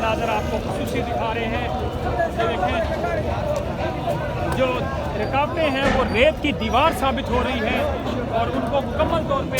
मनाजर आपको खुसूसी दिखा रहे हैं। ये देखें, जो रुकावटें हैं वो रेत की दीवार साबित हो रही हैं और उनको मुकम्मल तौर पे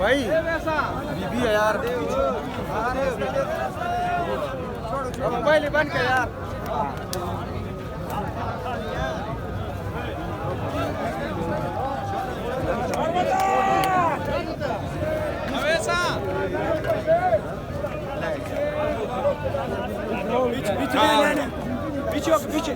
भाई बीबी है यार, मोबाइल बन के यार। पीछे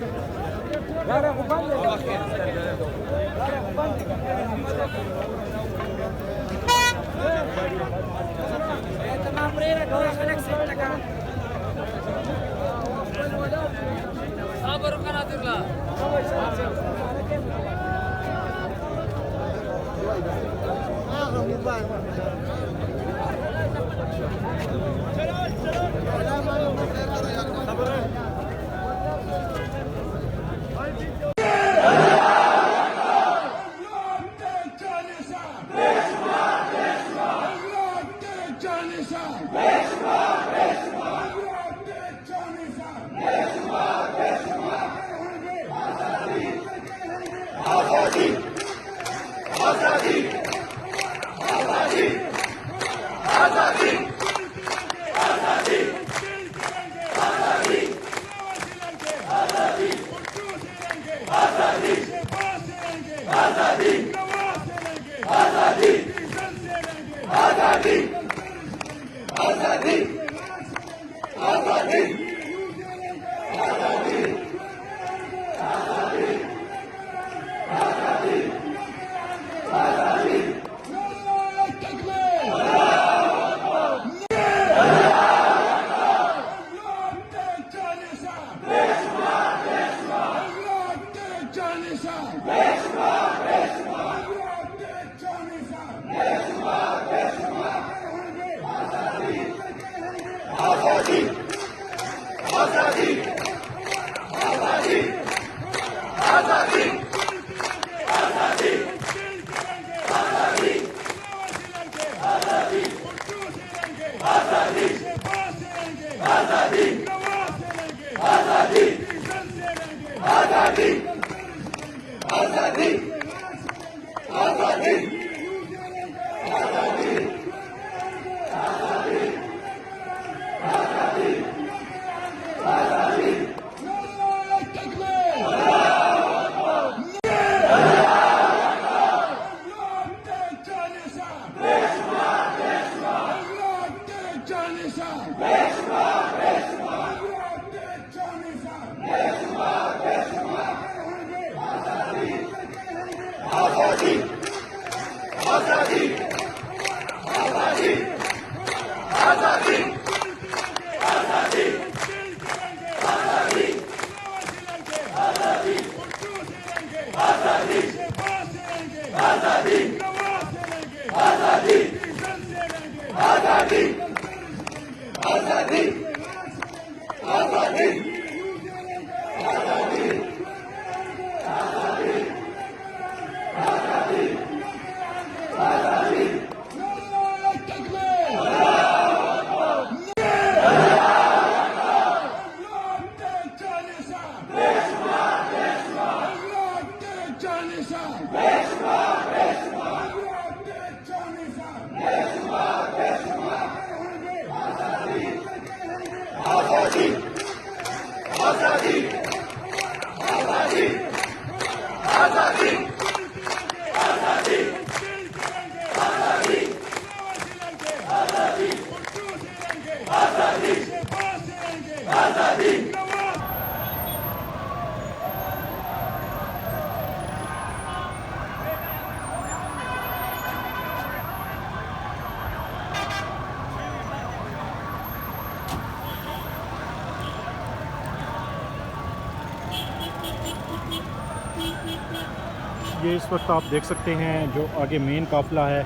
ये इस वक्त आप देख सकते हैं जो आगे मेन काफ़िला है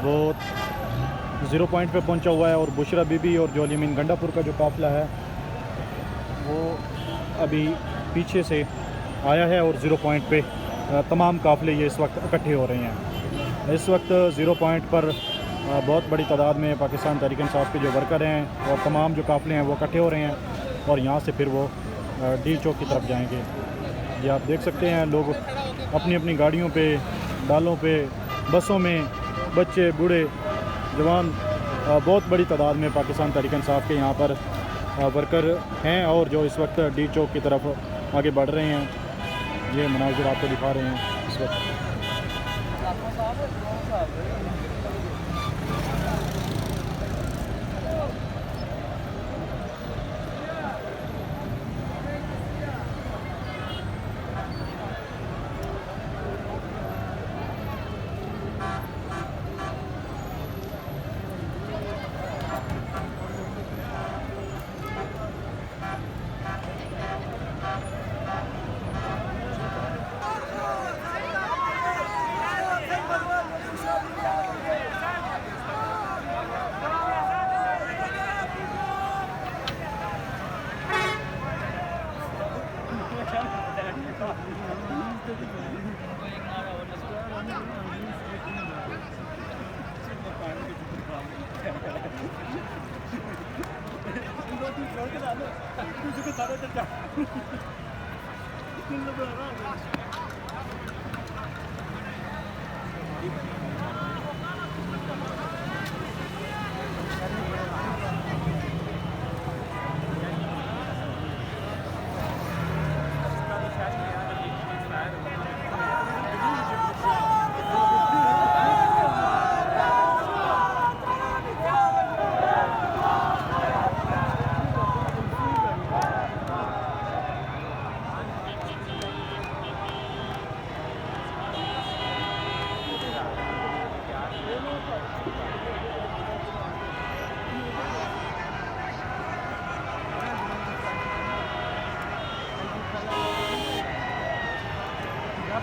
वो 0 पॉइंट पे पहुंचा हुआ है, और बुशरा बीबी और जो अलीमीन गंडापुर का जो काफ़िला है वो अभी पीछे से आया है, और 0 पॉइंट पे तमाम काफ़िले ये इस वक्त इकट्ठे हो रहे हैं। इस वक्त 0 पॉइंट पर बहुत बड़ी तादाद में पाकिस्तान तहरीक इंसाफ के जो वर्कर हैं और तमाम जो काफ़िले हैं वो इकट्ठे हो रहे हैं, और यहाँ से फिर वो डी चौक की तरफ जाएंगे। ये आप देख सकते हैं लोग अपनी अपनी गाड़ियों पे, डालों पे, बसों में, बच्चे, बूढ़े, जवान, बहुत बड़ी तादाद में पाकिस्तान तहरीक इंसाफ के यहाँ पर वर्कर हैं, और जो इस वक्त डी चौक की तरफ आगे बढ़ रहे हैं। ये मनाज़िर आपको दिखा रहे हैं इस वक्त।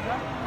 Yeah.